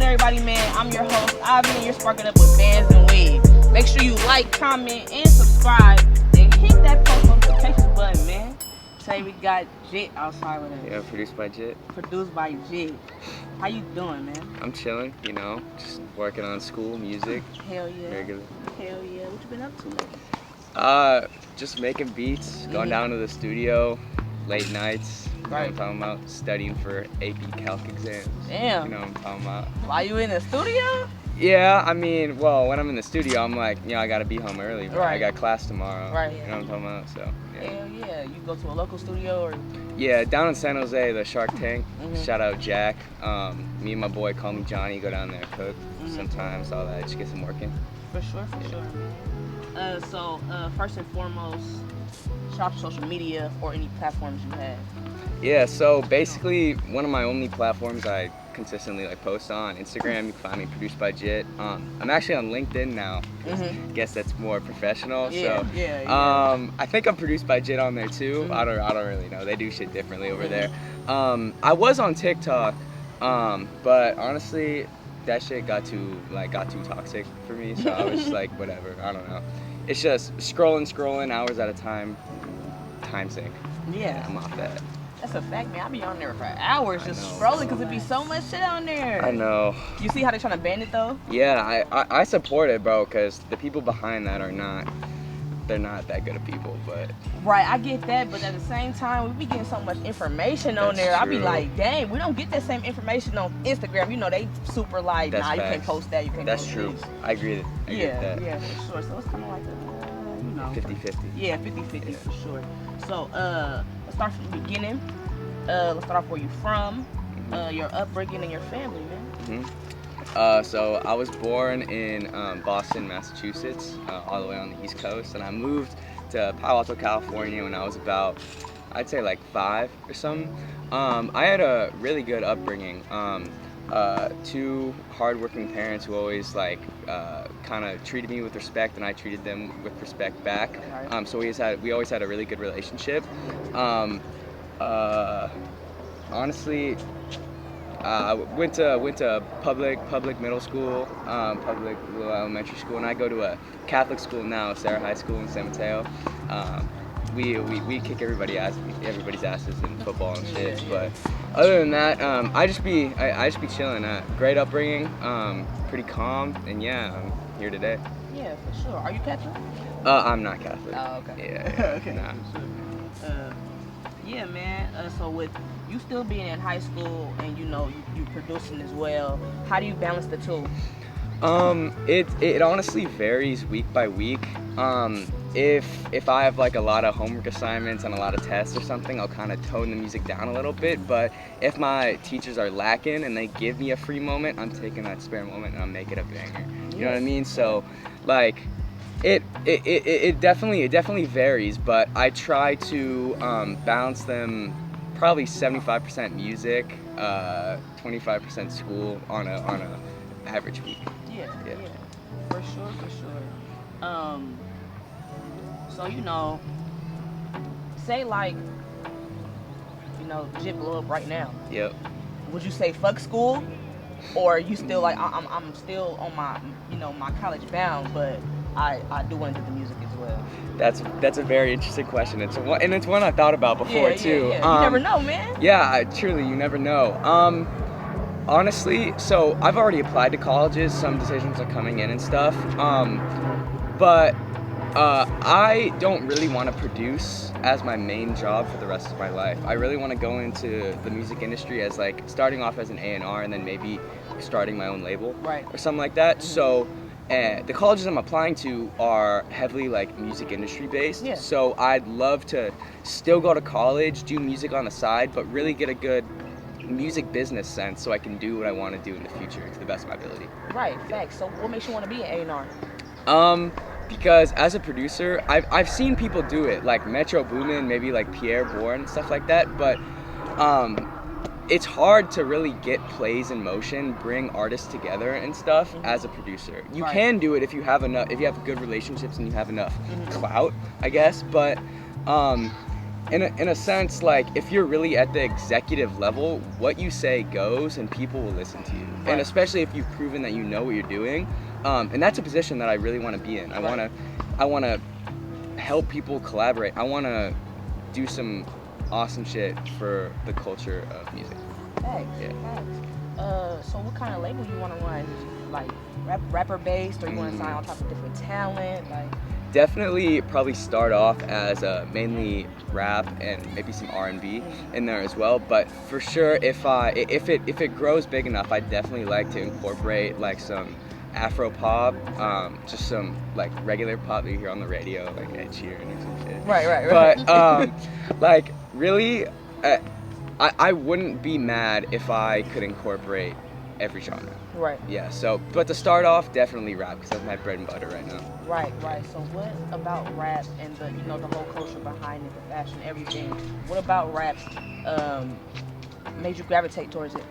Everybody, man, I'm your host, Ivy, and you're sparking up with VANSNWEED. Make sure you like, comment, and subscribe, and hit that post notifications button, man. Today we got JIT outside with us. Yeah, produced by JIT. Produced by JIT. How you doing, man? I'm chilling, you know, just working on school, music. Hell yeah. Regular. Hell yeah. What you been up to lately? Just making beats, going down to the studio, late nights. You know what I'm talking about? Studying for AP Calc exams. Damn. You know what I'm talking about? While you in the studio? Yeah, I mean, well, when I'm in the studio, I'm like, you know, I gotta be home early, but I got class tomorrow. Right. You know what I'm talking about? So, yeah. Hell yeah. You go to a local studio or? Yeah, down in San Jose, the Shark Tank. Shout out Jack. Me and my boy Call Me Johnny go down there, cook sometimes, all that, just get some working. For sure, man. So, first and foremost, shop social media or any platforms you have. Yeah, so basically one of my only platforms I consistently post on, Instagram. You can find me, produced by JIT. I'm actually on LinkedIn now. I guess that's more professional. Yeah, so I think I'm produced by JIT on there too. I don't really know. They do shit differently over there. I was on TikTok, but honestly that shit got too toxic for me, so I was just like, whatever, I don't know. It's just scrolling hours at a time sink. Yeah. I'm off that. That's a fact, man. I be on there for hours just scrolling because it be so much shit on there. I know. You see how they trying to ban it though? Yeah, I support it, bro, because the people behind that they're not that good of people, but. Right, I get that, but at the same time, we be getting so much information on there. I be like, dang, we don't get that same information on Instagram. You know, they super like, That's nah, facts. You can't post that, you can't That's post true. this. I agree with that. Yeah, for sure. So it's kind of like a, you know. 50-50. Yeah, 50-50 for sure. So, let's start from the beginning. Let's start off where you from, your upbringing and your family, man. So I was born in Boston, Massachusetts, all the way on the East Coast, and I moved to Palo Alto, California when I was about, I'd say like 5 or something. I had a really good upbringing. 2 hardworking parents who always kind of treated me with respect, and I treated them with respect back. So we always had a really good relationship. Honestly, went to public middle school, public elementary school, and I go to a Catholic school now, Sarah High School in San Mateo. We kick everybody's asses in football and shit. But other than that, I just be chilling. Great upbringing, pretty calm, and yeah, I'm here today. Yeah, for sure. Are you Catholic? I'm not Catholic. Oh, okay. Yeah. Okay. Nah. Yeah, man. So with you still being in high school and you know you producing as well, how do you balance the two? It honestly varies week by week. If I have a lot of homework assignments and a lot of tests or something, I'll kind of tone the music down a little bit. But if my teachers are lacking and they give me a free moment, I'm taking that spare moment and I'm making a banger. You know what I mean? So it definitely varies, but I try to balance them probably 75% music, 25% school on a average week. Yeah. For sure. So you know, say JIT blew up right now. Yep. Would you say fuck school, or you still I'm still on my my college bound, but I do want to do the music as well? That's a very interesting question. It's one I thought about before too. Yeah. You never know, man. Yeah, truly, you never know. Honestly, so I've already applied to colleges. Some decisions are coming in and stuff. But I don't really want to produce as my main job for the rest of my life. I really want to go into the music industry as starting off as an A&R and then maybe starting my own label or something like that. So the colleges I'm applying to are heavily music industry based. Yeah. So I'd love to still go to college, do music on the side, but really get a good music business sense so I can do what I want to do in the future to the best of my ability. Right, facts. So what makes you want to be an A&R? Because as a producer, I've seen people do it, like Metro Boomin, maybe Pierre Bourne, stuff like that, but it's hard to really get plays in motion, bring artists together and stuff as a producer. You can do it if you have enough, if you have good relationships and you have enough clout, I guess. But in a sense, like if you're really at the executive level, what you say goes, and people will listen to you. And especially if you've proven that you know what you're doing, and that's a position that I really want to be in. I want to help people collaborate. I want to do some awesome shit for the culture of music. Thanks. So what kind of label you want to run? Is it like rapper based, or you want to sign on top of different talent? Like, definitely probably start off as mainly rap and maybe some R&B in there as well. But for sure, if it grows big enough, I'd definitely like to incorporate like some Afro pop, just some like regular pop that you hear on the radio, like Ed Sheeran or some shit. Right. But like really, I wouldn't be mad if I could incorporate every genre. Right. Yeah. So, but to start off, definitely rap, because that's my bread and butter right now. Right. So what about rap and the the whole culture behind it, the fashion, everything? What about rap made you gravitate towards it?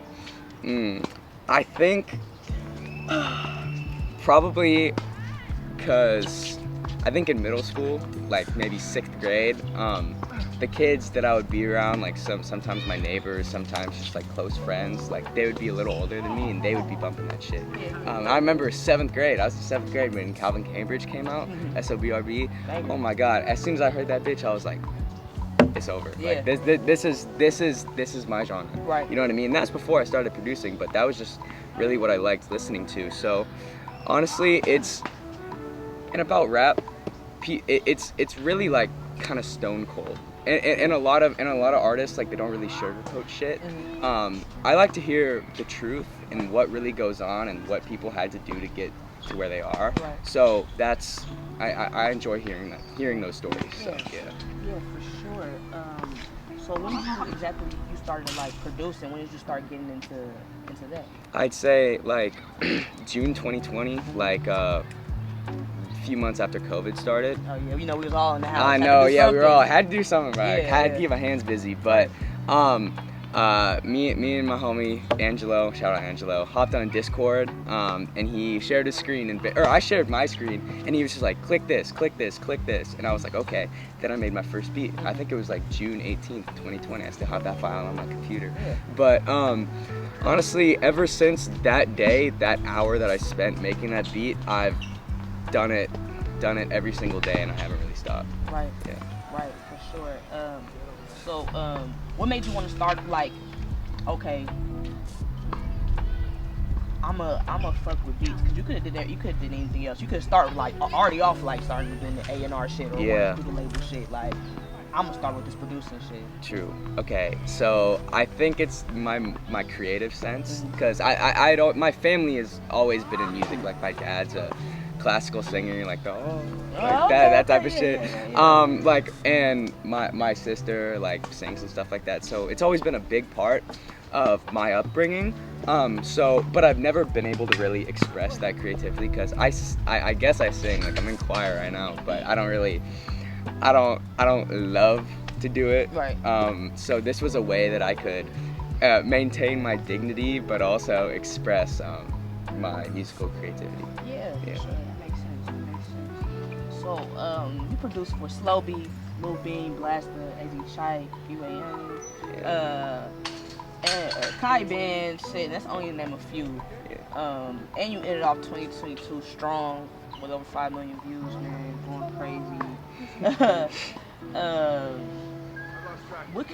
I think probably because I think in middle school, like maybe 6th grade, the kids that I would be around, like sometimes my neighbors, sometimes just like close friends, like they would be a little older than me and they would be bumping that shit. I remember 7th grade, I was in 7th grade when Calvin Cambridge came out, SOBRB. Oh my God, as soon as I heard that bitch, I was like, it's over. Like this is my genre. Right. You know what I mean? And that's before I started producing, but that was just really what I liked listening to. So honestly, and about rap, it's really like kind of stone cold. And a lot of artists, like, they don't really sugarcoat shit. I like to hear the truth and what really goes on and what people had to do to get to where they are. So that's I enjoy hearing those stories. So Yeah, for sure. So when did you exactly started like producing? When did you start getting into that? I'd say like June 2020, like few months after COVID started. Oh yeah, we was all in the house. I know, we were all had to do something, right? Had to keep my hands busy, but me and my homie Angelo, shout out Angelo, hopped on Discord, and he shared his screen, or I shared my screen, and he was just like, click this, and I was like, okay. Then I made my first beat. I think it was like June 18th, 2020. I still have that file on my computer. But honestly, ever since that day, that hour that I spent making that beat, I've done it every single day, and I haven't really stopped. Right, for sure. So what made you want to start like, okay, I'ma fuck with beats? Because you could have did that. You could have did anything else. You could have started like already off like starting doing the A&R shit or do the label shit. Like, I'm gonna start with this producing shit. True. Okay. So I think it's my creative sense, because I don't. My family has always been in music. Like my dad's a classical singer, like that type of shit. Like, and my sister like sings and stuff like that. So it's always been a big part of my upbringing. But I've never been able to really express that creatively, because I guess I sing, like I'm in choir right now, but I don't love to do it. Right. So this was a way that I could maintain my dignity, but also express my musical creativity. Yeah. Sure. That makes sense. So you produced for Slow Beat, Lil Bean, Blaster, AZ Chai, UAN, Kai Band, shit, that's only to name a few. And you ended off 2022 strong with over 5 million views, man, going crazy. What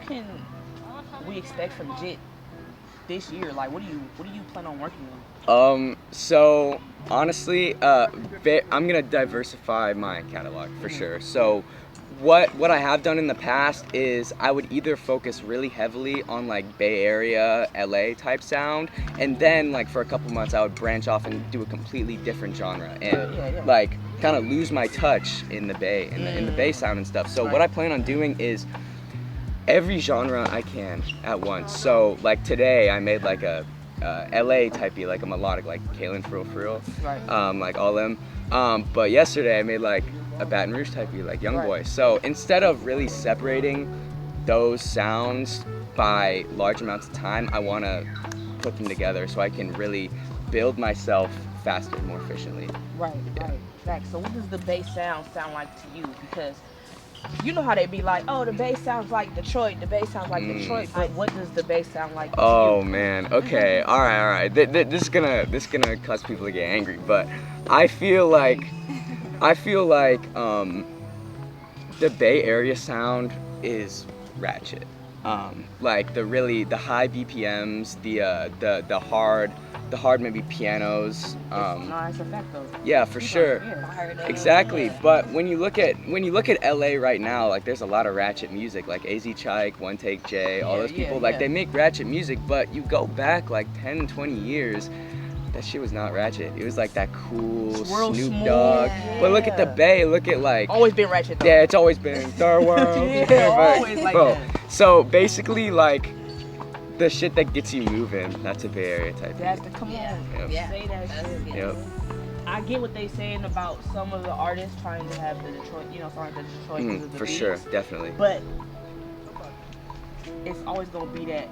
can we expect from JIT this year? Like, what do you plan on working on? So honestly, I'm gonna diversify my catalog for sure. So what I have done in the past is I would either focus really heavily on like Bay Area, LA type sound, and then like for a couple months I would branch off and do a completely different genre and like kind of lose my touch in the Bay, in the Bay sound and stuff. So what I plan on doing is every genre I can at once. So like today I made like a LA type beat, like a melodic, like Kalen For Real, like all them. But yesterday I made like a Baton Rouge type beat, like Young Boy. So instead of really separating those sounds by large amounts of time, I want to put them together so I can really build myself faster, more efficiently. Right. Facts. So what does the bass sound like to you? Because you know how they be like, oh, the bass sounds like Detroit. The bass sounds like Detroit. But what does the bass sound like to you? Oh man. Okay. All right. This is gonna cause people to get angry, but I feel like the Bay Area sound is ratchet. Like the high BPMs, the hard maybe pianos. No, it's a fact though. Yeah, for sure. Exactly. But when you look at LA right now, like there's a lot of ratchet music, like AZ Chike, One Take J, all those people. Like they make ratchet music, but you go back like 10, 20 years. That shit was not ratchet. It was like that cool Snoop Dogg. Yeah. But look at the Bay. Look at like. Always been ratchet though. Yeah, it's always been Third World. Always like that. So basically, like the shit that gets you moving. That's a Bay Area type. Come on. Yeah. Say that shit. Yep. I get what they saying about some of the artists trying to have the Detroit, sound like the Detroit because of the For beats. sure, definitely. But it's always gonna be that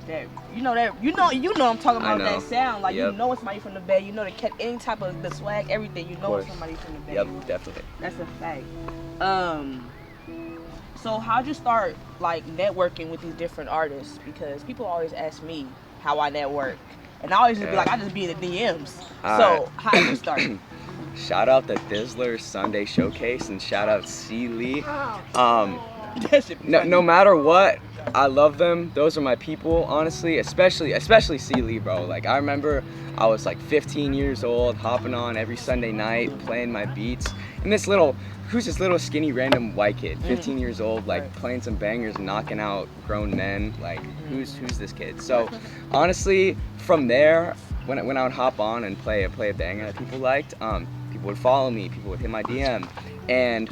I'm talking about that sound. Like you know it's somebody from the Bay. You know any type of the swag, everything. You know it's somebody from the Bay. Yep, definitely. That's a fact. So how'd you start like networking with these different artists? Because people always ask me how I network, and I always just be like, I just be in the DMs. So how did you start? Shout out the Dizzler Sunday Showcase and shout out C. Lee. No matter what, I love them. Those are my people, honestly. Especially C. Lee, bro. Like I remember I was like 15 years old, hopping on every Sunday night, playing my beats. And this little skinny random white kid, 15 years old, like playing some bangers and knocking out grown men. Like who's this kid? So honestly, from there, when I would hop on and play a banger that people liked, people would follow me, people would hit my DM, and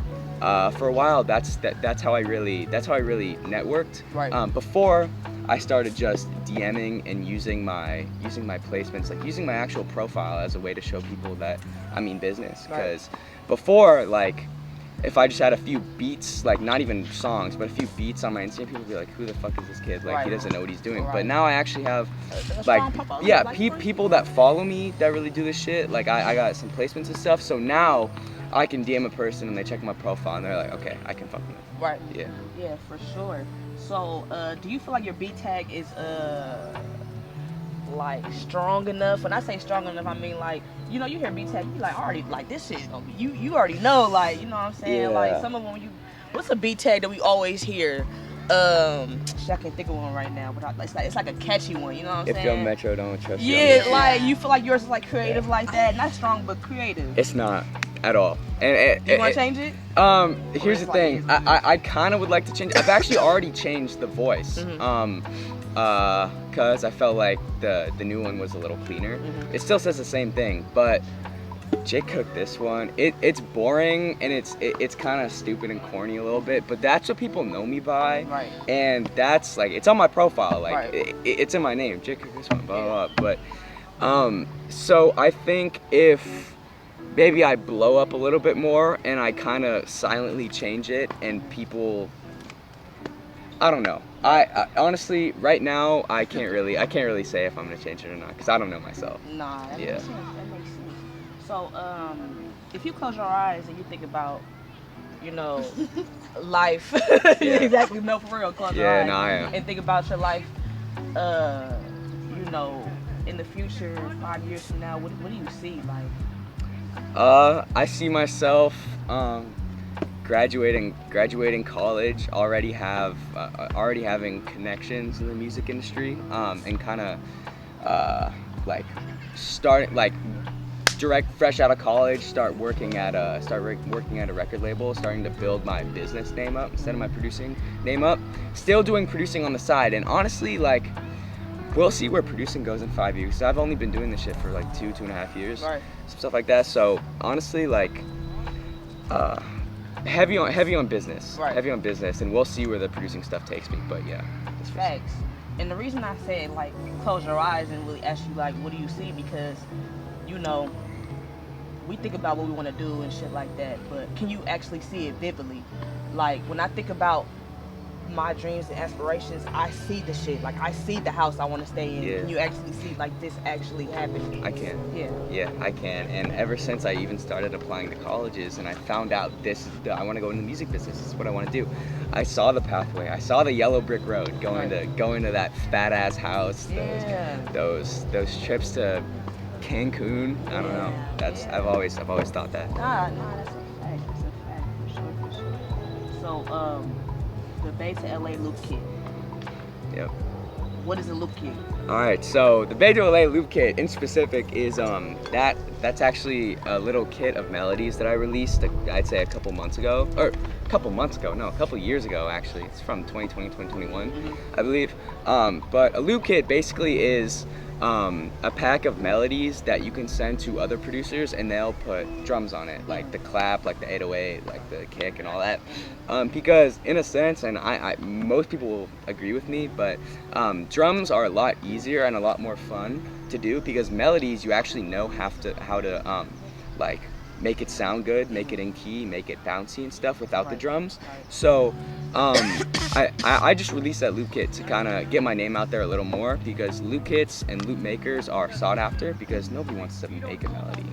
for a while that's how I really networked. Right. Before I started just DMing and using my placements, like using my actual profile as a way to show people that I mean business. Because before, like, if I just had a few beats, like not even songs, but a few beats on my Instagram, people would be like, who the fuck is this kid? Like he doesn't know what he's doing. But now I actually have people that follow me that really do this shit. Like I got some placements and stuff. So now I can DM a person and they check my profile and they're like, okay, I can fuck with them. Right. Yeah. Yeah, for sure. So, do you feel like your beat tag is like strong enough? When I say strong enough, I mean like, you hear beat tag, you like already like this shit. You already know, like, you know what I'm saying? Yeah. Like some of them, what's a beat tag that we always hear? I can't think of one right now, but it's like a catchy one. You know what I'm saying? If your metro don't trust you. Yeah, like you feel like yours is like creative like that, not strong but creative. It's not at all. And you want to change it? Here's the thing. I kind of would like to change. I've actually already changed the voice. Cause I felt like the new one was a little cleaner. It still says the same thing, but JIT cooked this one. It's boring and it's kind of stupid and corny a little bit, but that's what people know me by. Right. And that's like it's on my profile. Like it's in my name. JIT cooked this one. Blah blah blah. But so I think if maybe I blow up a little bit more and I kind of silently change it and people, I don't know. I honestly right now I can't really say if I'm gonna change it or not because I don't know myself. Nah, that makes sense. So if you close your eyes and you think about, life, exactly, no, for real, close your eyes I am. and think about your life, in the future, 5 years from now, what do you see like? I see myself graduating college, already having connections in the music industry, and kind of like starting like fresh out of college, start working at a record label, starting to build my business name up instead of my producing name up. Still doing producing on the side, and honestly, like, we'll see where producing goes in 5 years. So I've only been doing this shit for like 2.5 years, some stuff like that. So honestly, like, heavy on business, and we'll see where the producing stuff takes me. But yeah, that's facts. And the reason I said like close your eyes and really ask you like, what do you see? Because we think about what we want to do and shit like that, but can you actually see it vividly? Like when I think about my dreams and aspirations, I see the shit. Like, I see the house I want to stay in. Yeah. Can you actually see, like, this actually happening? I can. Yeah. Yeah, I can. And ever since I even started applying to colleges and I found out I want to go into the music business, this is what I want to do. I saw the pathway. I saw the yellow brick road going to that fat ass house. Yeah. Those trips to Cancun. I don't know. I've always thought that. Nah, that's a fact. That's a fact, for sure. So, the Bay to LA loop kit. Yep. What is a loop kit? All right, so the Bay to LA loop kit in specific is that's actually a little kit of melodies that I released. I'd say a couple years ago actually. It's from 2020, 2021, I believe. But a loop kit basically is a pack of melodies that you can send to other producers and they'll put drums on it, like the clap, like the 808, like the kick and all that. Because in a sense, and I most people will agree with me, but drums are a lot easier and a lot more fun to do because melodies you actually know how to like make it sound good, make it in key, make it bouncy and stuff without the drums. So I just released that loop kit to kind of get my name out there a little more because loop kits and loop makers are sought after because nobody wants to make a melody,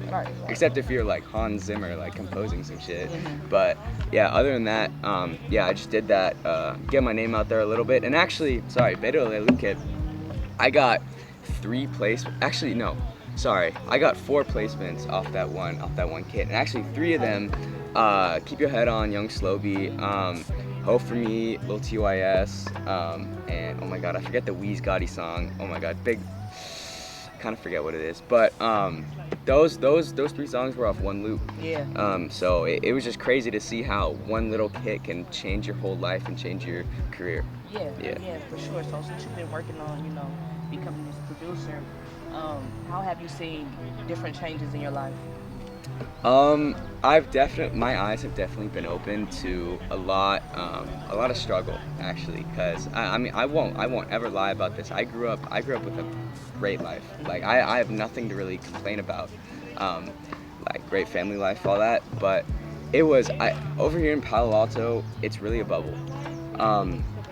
except if you're like Hans Zimmer, like composing some shit. But yeah, other than that, yeah, I just did that, get my name out there a little bit. And actually, sorry, Bay to LA loop kit, I got 3 placements. Actually, no. Sorry, I got 4 placements off that one kit, and actually 3 of them, Keep Your Head On, Young Slowby, Hope For Me, Lil TYS, and oh my god, I forget the Weez Gotti song. Oh my god, kind of forget what it is, but those 3 songs were off one loop. Yeah. So it was just crazy to see how one little kit can change your whole life and change your career. Yeah, for sure. So since you've been working on, becoming this producer, how have you seen different changes in your life? My eyes have definitely been open to a lot of struggle actually, because I won't ever lie about this. I grew up with a great life. Like I have nothing to really complain about, like great family life, all that. But over here in Palo Alto, it's really a bubble.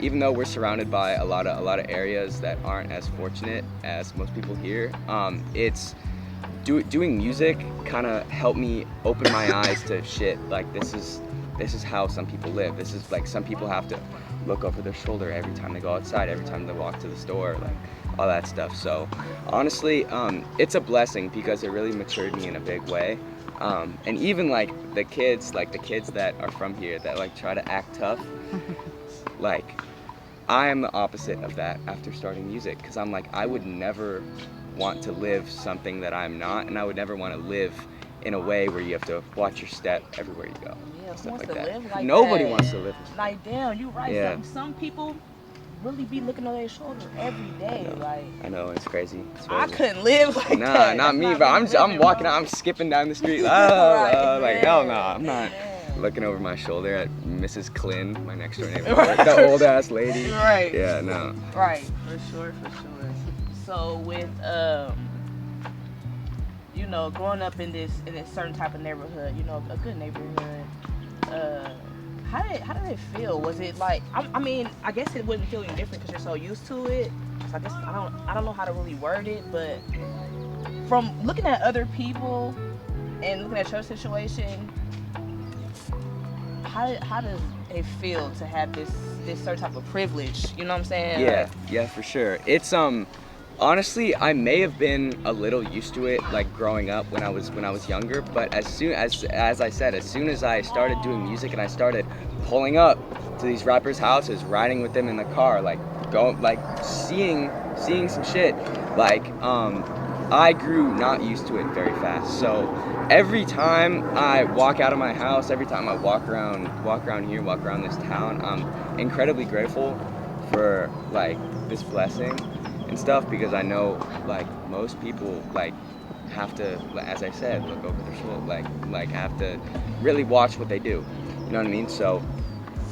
Even though we're surrounded by a lot of areas that aren't as fortunate as most people here, doing music kind of helped me open my eyes to shit. Like this is how some people live. This is like some people have to look over their shoulder every time they go outside, every time they walk to the store, like all that stuff. So honestly, it's a blessing because it really matured me in a big way. And even like the kids that are from here that like try to act tough, like I am the opposite of that after starting music, because I'm like, I would never want to live something that I'm not, and I would never want to live in a way where you have to watch your step everywhere you go. Yeah, stuff like to that. live like Nobody that. wants to live like damn, you right. Yeah. Some people really be looking on their shoulder every day. I know, it's crazy. I couldn't live like that. Nah, not me, but I'm walking out, I'm skipping down the street. Like hell no, I'm not looking over my shoulder at Mrs. Klin, my next door neighbor, the old ass lady. Right. Yeah, no. Right, for sure. So with growing up in this certain type of neighborhood, a good neighborhood, how did it feel? Was it like, I guess it wouldn't feel any different because you're so used to it. So I guess I don't know how to really word it, but from looking at other people and looking at your situation, how does it feel to have this certain type of privilege? You know what I'm saying? Yeah, for sure. It's honestly, I may have been a little used to it, like growing up when I was younger. But as soon as I started doing music and I started pulling up to these rappers' houses, riding with them in the car, like seeing some shit, like I grew not used to it very fast. So every time I walk out of my house, every time I walk around here, walk around this town, I'm incredibly grateful for like this blessing and stuff, because I know like most people like have to, as I said, look over their shoulder, like have to really watch what they do. You know what I mean? So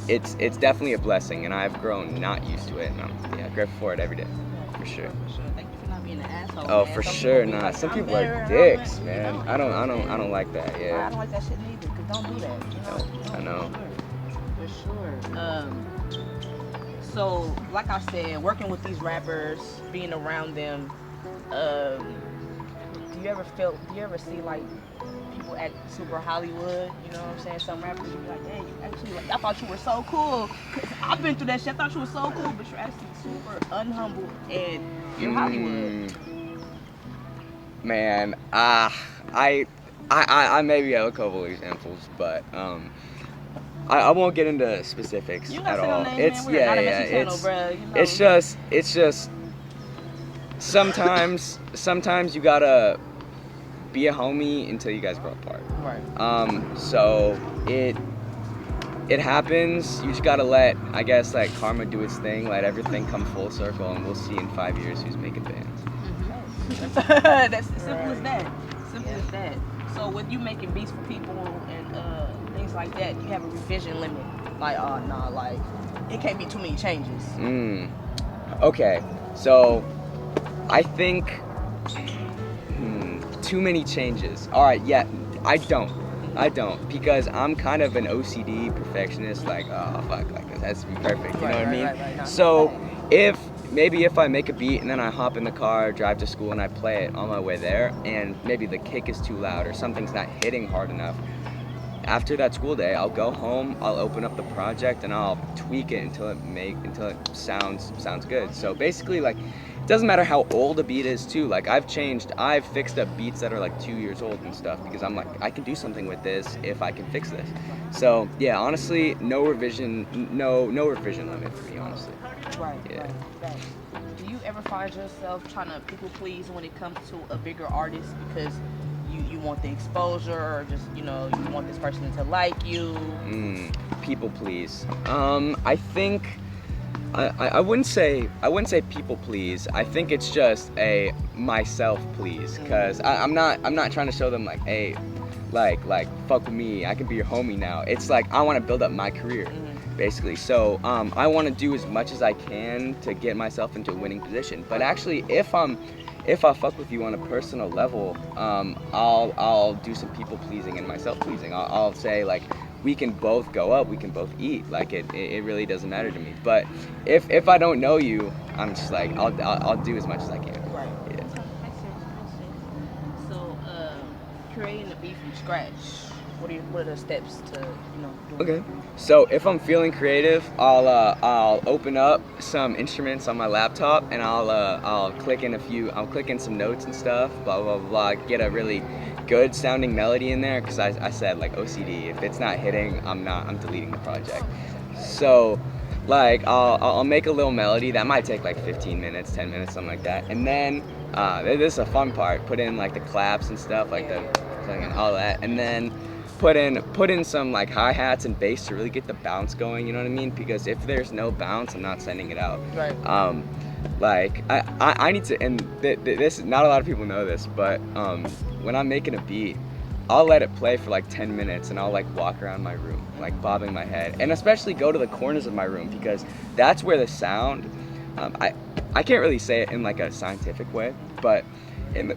it's definitely a blessing, and I've grown not used to it, and I'm grateful for it every day, for sure. Thank you for not being an asshole. Oh, man. for sure, nah. Some people are dicks, man. I don't like that. Yeah. I don't like that shit neither. Cause don't do that. I know. For sure. So, like I said, working with these rappers, being around them, do you ever see like people act super Hollywood? You know what I'm saying? Some rappers be like, "Hey, actually, like, I thought you were so cool. 'Cause I've been through that shit. I thought you were so cool, but you're actually super unhumble and you're Hollywood." Man, I maybe have a couple examples, but I won't get into specifics You at gotta say no all. names, It's man. We're not a messy channel, bruh. You know. it's just sometimes you gotta be a homie until you guys grow apart. Right. So it happens. You just gotta let, I guess, like karma do its thing. Let everything come full circle, and we'll see in 5 years who's making bands. That's simple as that. Simple as that. So with you making beats for people and things like that, you have a revision limit. Like, nah, like it can't be too many changes. Okay, so I think too many changes. All right, yeah, I don't because I'm kind of an OCD perfectionist. Like, oh fuck, like this has to be perfect. You know what I mean? Right. So if I make a beat and then I hop in the car, drive to school, and I play it on my way there, and maybe the kick is too loud or something's not hitting hard enough, after that school day, I'll go home, I'll open up the project, and I'll tweak it until it sounds good. So basically, like, it doesn't matter how old a beat is too. Like, I've fixed up beats that are like 2 years old and stuff because I'm like, I can do something with this if I can fix this. So yeah, honestly, no revision limit for me, honestly. Right. Yeah. Right. Do you ever find yourself trying to people please when it comes to a bigger artist because you want the exposure, or just, you know, you want this person to like you? People please. I think I wouldn't say people please. I think it's just a myself please, because I'm not trying to show them like, hey, like fuck with me, I can be your homie now. It's like I want to build up my career, basically. So I want to do as much as I can to get myself into a winning position. But actually, if I fuck with you on a personal level, I'll do some people pleasing and myself pleasing. I'll say like, we can both go up, we can both eat. Like it really doesn't matter to me. But if I don't know you, I'm just like, I'll do as much as I can. Right. Yeah. Makes sense. So creating a beat from scratch, what are the steps to, you know, doing? Okay. So if I'm feeling creative, I'll open up some instruments on my laptop and I'll click in some notes and stuff, blah blah blah, get a really good sounding melody in there, because I said, like, OCD, if it's not hitting, I'm deleting the project. So like I'll make a little melody that might take like 15 minutes, 10 minutes, something like that, and then this is a fun part, put in like the claps and stuff, like the clicking and all that, and then put in some like hi-hats and bass to really get the bounce going, you know what I mean? Because if there's no bounce, I'm not sending it out. Right. Like I need to, and this, not a lot of people know this, but when I'm making a beat, I'll let it play for like 10 minutes and I'll like walk around my room, like bobbing my head, and especially go to the corners of my room, because that's where the sound, I can't really say it in like a scientific way, but in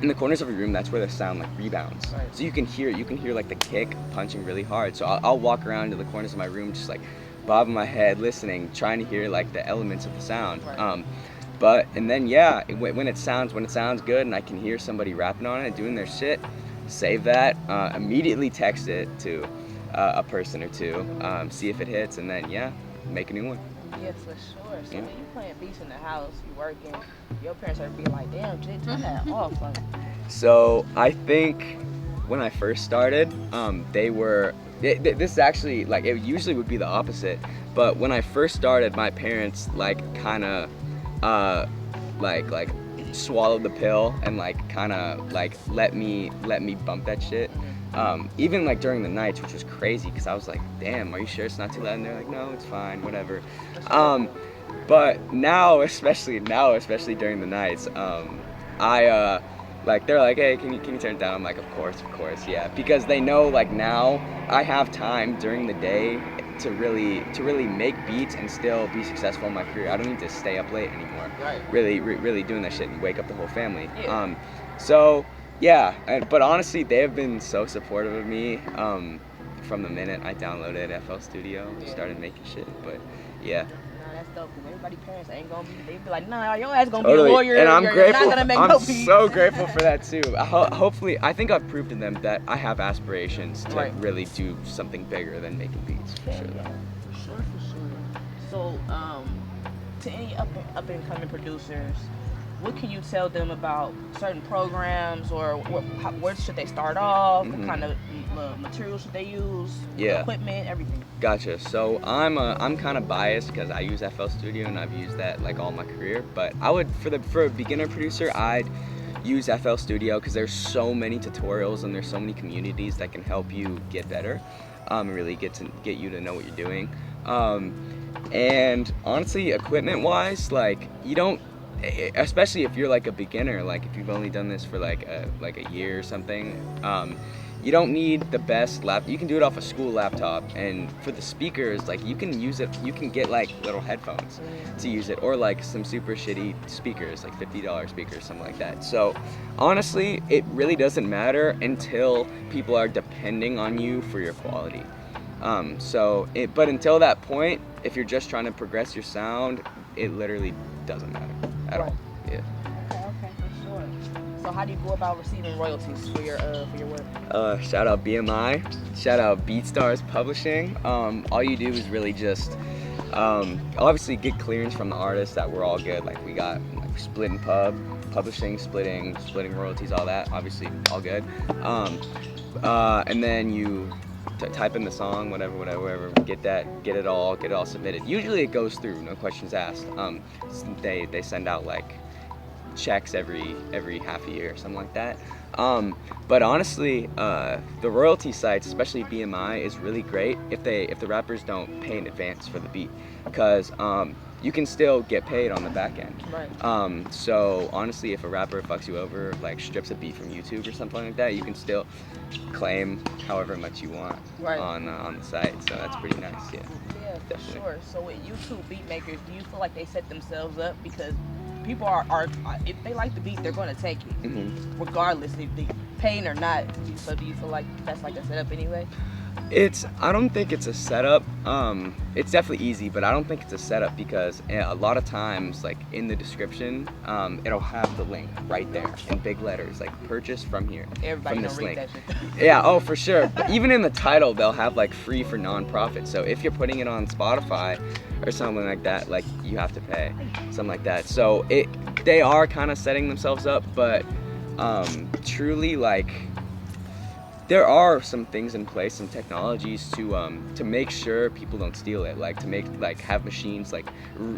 the corners of your room, that's where the sound like rebounds. Right. So you can hear like the kick punching really hard. So I'll walk around to the corners of my room, just like bobbing my head, listening, trying to hear like the elements of the sound. Right. And then yeah, when it sounds good and I can hear somebody rapping on it, doing their shit, save that, immediately text it to a person or two, see if it hits, and then yeah, make a new one. Yeah, for sure. So when you playing beats in the house, you working, your parents are be like, damn, JIT, turn that off. Like, so I think when I first started, they were, this is actually, like, it usually would be the opposite, but when I first started, my parents like kind of like swallowed the pill and like kind of like let me bump that shit. Even like during the nights, which was crazy, because I was like, damn, are you sure it's not too loud? And they're like, no, it's fine, whatever. But now, especially during the nights, like, they're like, hey, can you turn it down? I'm like, of course, yeah, because they know like now I have time during the day to really make beats and still be successful in my career. I don't need to stay up late anymore. Right. Really doing that shit and wake up the whole family. Yeah. So yeah, but honestly, they have been so supportive of me from the minute I downloaded FL Studio, started making shit. But yeah. No, that's dope. Because everybody parents ain't gonna be. They be like, nah, your ass gonna Totally. be a lawyer. And I'm you're grateful. Not gonna make I'm no beats. so grateful for that too. Hopefully, I think I've proved to them that I have aspirations to Right. really do something bigger than making beats. For sure. Yeah, for sure. So, to any up and coming producers, what can you tell them about certain programs, or where should they start off? What kind of materials should they use? Yeah. Equipment, everything. Gotcha. So I'm kind of biased because I use FL Studio and I've used that like all my career. But I would for a beginner producer, I'd use FL Studio because there's so many tutorials and there's so many communities that can help you get better, and really get you to know what you're doing. And honestly, equipment-wise, like you don't, especially if you're like a beginner, like if you've only done this for like a year or something, you don't need the best laptop. You can do it off a school laptop. And for the speakers, like you can use it. You can get like little headphones to use it, or like some super shitty speakers, like $50 speakers, something like that. So honestly, it really doesn't matter until people are depending on you for your quality. But until that point, if you're just trying to progress your sound, it literally doesn't matter at all. Yeah. Okay, for sure. So how do you go about receiving royalties for your work? Shout out BMI, shout out BeatStars Publishing. All you do is really just obviously get clearance from the artists that we're all good. Like we got like splitting publishing, splitting royalties, all that. Obviously all good. And then you type in the song, whatever, get it all submitted. Usually it goes through, no questions asked. They send out like checks every half a year or something like that. But honestly, the royalty sites, especially BMI, is really great if the rappers don't pay in advance for the beat, because you can still get paid on the back end. Right. So honestly, if a rapper fucks you over, like strips a beat from YouTube or something like that, you can still claim however much you want on the site. So that's pretty nice. Yeah. Yeah, for sure. So with YouTube beat makers, do you feel like they set themselves up? Because people are if they like the beat, they're going to take it, regardless if they paying or not. So do you feel like that's like a setup anyway? I don't think it's a setup. It's definitely easy, but I don't think it's a setup, because a lot of times, like in the description, it'll have the link right there in big letters, like purchase from here. Everybody from gonna this read link. that shit. Yeah, oh for sure. But even in the title, they'll have like free for nonprofit. So if you're putting it on Spotify or something like that, like you have to pay, something like that. So they are kind of setting themselves up, but truly, like, there are some things in place, some technologies to make sure people don't steal it, like have machines like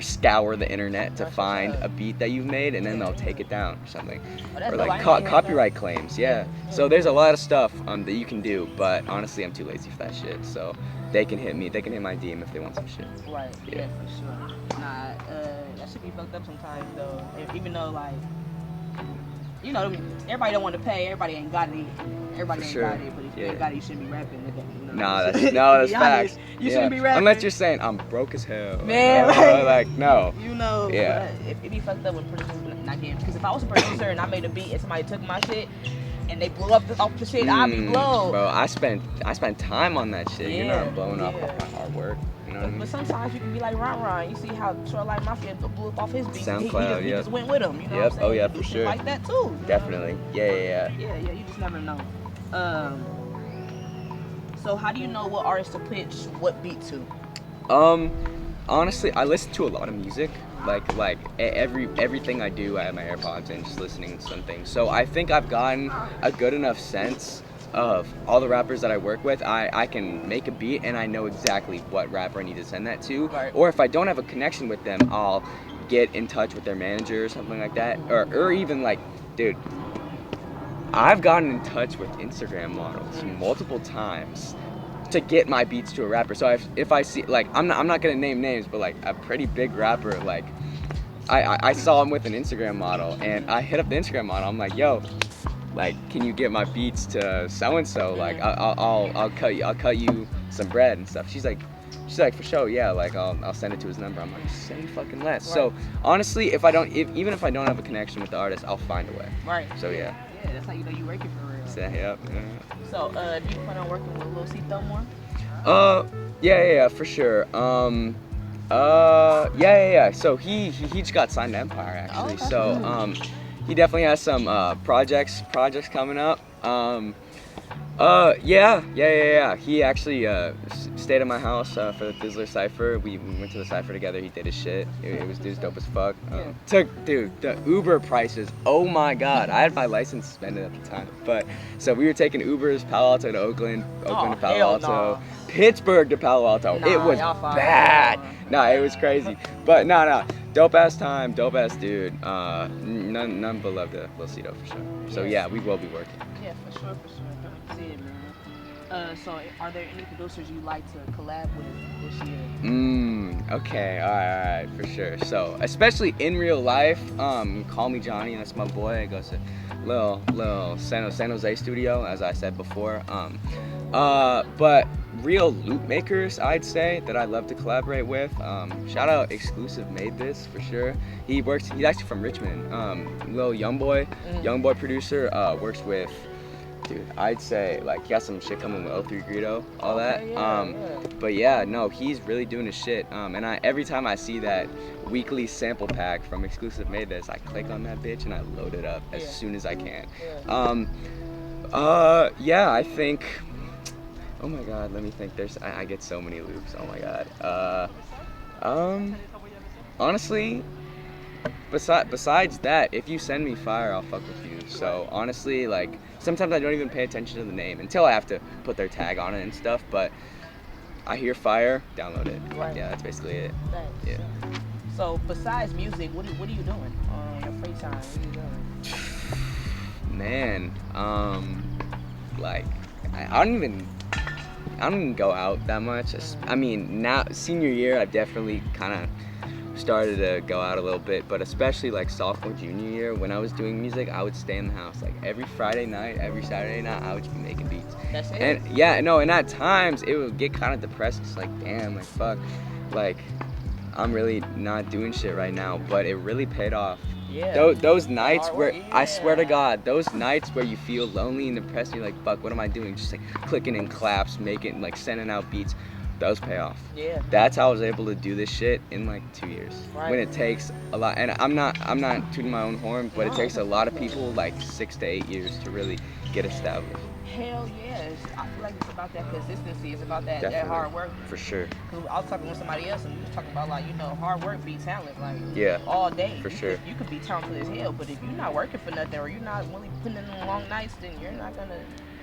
scour the internet to find a beat that you've made, and then they'll take it down or something, or like copyright claims. Yeah. So there's a lot of stuff that you can do, but honestly, I'm too lazy for that shit. So they can hit me, they can hit my DM if they want some shit. Right. Yeah, for sure. Nah, that should be fucked up sometimes though. Even though, like, you know, everybody don't want to pay. Everybody ain't got it. Everybody ain't got it. But if you ain't got it, you shouldn't be rapping. You know? That's facts. You shouldn't be rapping. Unless you're saying I'm broke as hell. Man, like no. You know. Yeah. It'd be fucked up when producers not getting. Because if I was a producer and I made a beat and somebody took my shit and they blew up off the shit, I'd be blown. Bro, I spent time on that shit. You're not blowing off my hard work. You know what I mean? But sometimes you can be like Ron. You see how Short Like Mafia blew up off his beat. SoundCloud, he just went with him. You know what I'm saying? Oh yeah, for sure. Like that too. Definitely. Yeah. Yeah. You just never know. So how do you know what artist to pitch what beat to? Honestly, I listen to a lot of music. Like everything I do, I have my AirPods in, just listening to something. So I think I've gotten a good enough sense of all the rappers that I work with. I can make a beat and I know exactly what rapper I need to send that to. Right. Or if I don't have a connection with them, I'll get in touch with their manager or something like that. Or even like, dude, I've gotten in touch with Instagram models multiple times to get my beats to a rapper. So if I see, like, I'm not gonna name names, but like a pretty big rapper, like I saw him with an Instagram model, and I hit up the Instagram model. I'm like, yo, like, can you get my beats to so and so? Like, I'll cut you some bread and stuff. She's like, for sure, yeah. Like, I'll send it to his number. I'm like, say fucking less. Right. So honestly, even if I don't have a connection with the artist, I'll find a way. Right. So yeah. Yeah, that's how you know you working for real. Yep. So, do you plan on working with Lil Cito more? Yeah, for sure. Yeah. So he just got signed to Empire actually. Okay. So he definitely has some projects coming up. Yeah. He actually stayed at my house for the Thizzler Cypher. We went to the Cypher together. He did his shit. It was dope as fuck. Dude, the Uber prices. Oh my God, I had my license suspended at the time. But so we were taking Ubers, Palo Alto to Oakland, Oakland to Palo Alto, Pittsburgh to Palo Alto. It was bad. Nah, it was crazy. But no. Dope ass time, dope ass dude. None but love to Lilcito for sure. So yeah, we will be working. Yeah, for sure. See it, man. So are there any producers you like to collab with this year? Okay, alright, for sure. So, especially in real life, Call Me Johnny, that's my boy. It goes to little San Jose studio, as I said before. But real loop makers, I'd say, that I love to collaborate with. Shout out Exclusive Made This for sure. He's actually from Richmond. Lil Youngboy producer, works with, dude, I'd say, like, he has some shit coming with 03 Greedo, all that. But yeah, no, he's really doing his shit. And every time I see that weekly sample pack from Exclusive Made This, I click on that bitch and I load it up as soon as I can. Yeah, I think, oh my God, let me think. I get so many loops. Oh my God. Honestly, besides that, if you send me fire, I'll fuck with you. So honestly, like, sometimes I don't even pay attention to the name until I have to put their tag on it and stuff. But I hear fire, download it. Right. Yeah, that's basically it. Thanks. Yeah. So besides music, what are you doing on your free time? What are you doing? Man, like, I don't even go out that much. I mean, now senior year, I've definitely kind of started to go out a little bit, but especially like sophomore, junior year, when I was doing music, I would stay in the house. Like every Friday night, every Saturday night, I would just be making beats. That's it. And yeah, no, and at times it would get kind of depressed. It's like, damn, like fuck, like I'm really not doing shit right now, but it really paid off. Yeah. Those nights where, I swear to God, those nights where you feel lonely and depressed, and you're like, fuck, what am I doing? Just like clicking in claps, making, like sending out beats. Those pay off. Yeah. That's how I was able to do this shit in like 2 years. Right. When it takes a lot, and I'm not tooting my own horn, but it takes a lot of people like 6 to 8 years to really get established. Hell yes. I feel like it's about that consistency. It's about that Definitely. hard work. For sure. Cause I was talking with somebody else and we was talking about, like, you know, hard work beats talent. Like, yeah, all day. For sure. You could be talented as hell, but if you're not working for nothing or you're not really putting in long nights, then you're not gonna.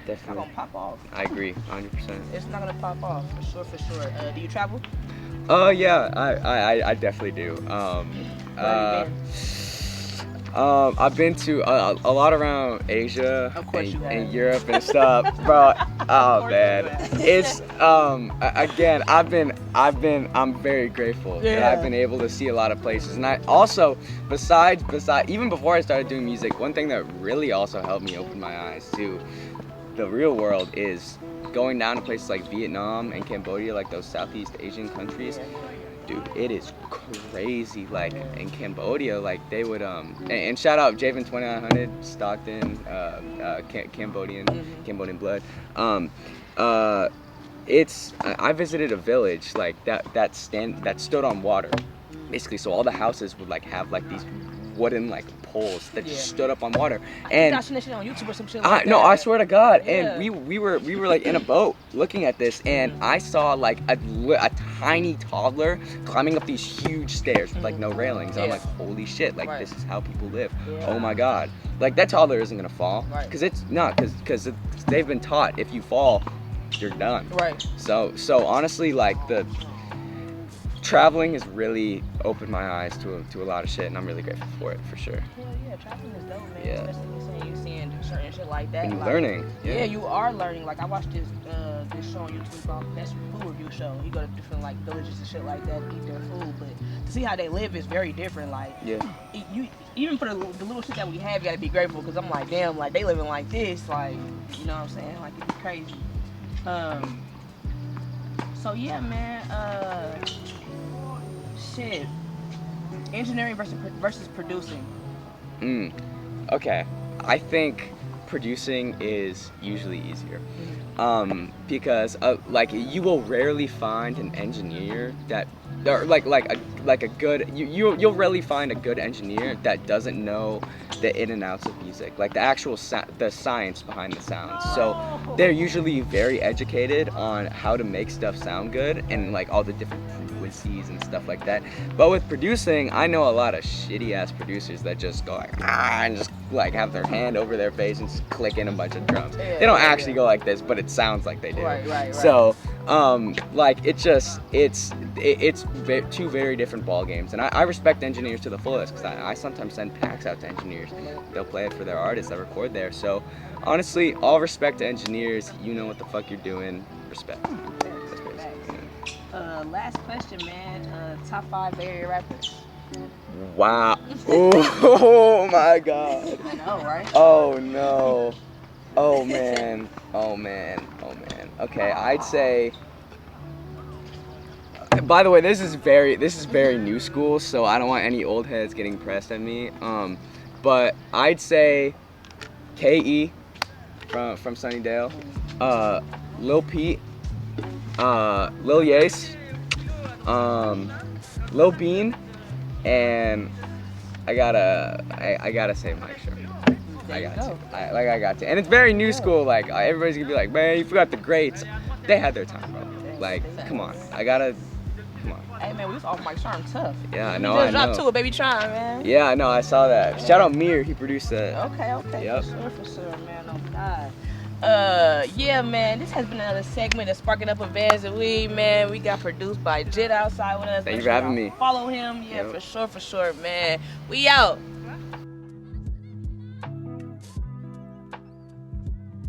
Definitely. Not gonna pop off. I agree, 100%. It's not gonna pop off, for sure. Do you travel? Yeah, I definitely do. Where have you been? I've been to a lot around Asia and Europe and stuff, bro. Oh man, it's again, I'm very grateful that I've been able to see a lot of places, and I also, besides even before I started doing music, one thing that really also helped me open my eyes to the real world is going down to places like Vietnam and Cambodia, like those Southeast Asian countries. Dude, it is crazy. Like in Cambodia, like they would and shout out Javen 2900, Stockton, Cambodian blood. I visited a village like that stood on water, basically. So all the houses would like have like these wooden like poles that just stood up on water. And I seen that shit on YouTube or some shit like that. No, I swear to God. And we were like in a boat looking at this, and I saw like a tiny toddler climbing up these huge stairs with like no railings. And I'm like, holy shit, like this is how people live. Oh my God. Like that toddler isn't gonna fall, because because they've been taught if you fall, you're done. Right. So honestly, like the traveling has really opened my eyes to a lot of shit, and I'm really grateful for it, for sure. Hell yeah, traveling is dope, man. Yeah. Especially you seeing certain shit like that. And you're like, learning. Yeah, you are learning. Like I watched this show on YouTube called That's Food Review Show. You go to different like villages and shit like that, eat their food, but to see how they live is very different. Like you even for the little shit that we have, you gotta be grateful, because I'm like, damn, like they living like this, like, you know what I'm saying? Like it's crazy. So yeah, man. Shit. Engineering versus producing. Okay. I think producing is usually easier. Because like you will rarely find an engineer that or like a good you'll really find a good engineer that doesn't know the in and outs of music, like the actual the science behind the sounds. So they're usually very educated on how to make stuff sound good and like all the different frequencies and stuff like that. But with producing, I know a lot of shitty ass producers that just go like and just like have their hand over their face and just click in a bunch of drums. They don't actually go like this, but it sounds like they do. Right. So like it's two very different ball games, and I respect engineers to the fullest, because I sometimes send packs out to engineers. They'll play it for their artists that record there. So honestly, all respect to engineers. You know what the fuck you're doing. Respect. Last question, man. Top 5 Bay Area rappers. Wow. Oh my god. I know, right? Oh no. Oh man. Oh man. Oh man. Okay, I'd say. By the way, this is very new school, so I don't want any old heads getting pressed at me. But I'd say KE from Sunnydale, Lil Peep, Lil Yace, Lil Bean, and I gotta say Mike Sherman. I got to. And it's very new school. Like everybody's gonna be like, man, you forgot the greats. They had their time, bro. Like, come on. Come on. Hey man, we was off Mike Sharm tough. Yeah, I He know. just dropped to it, baby, trying, man. Yeah, I know. I saw that. Shout out Mir. He produced that. Okay. Yep. For sure, man. Oh God. Yeah, man. This has been another segment of Sparking Up with VANSNWEED, man. We got produced by JIT outside with us. Thank you for having me. Follow him. Yeah, for sure, man. We out.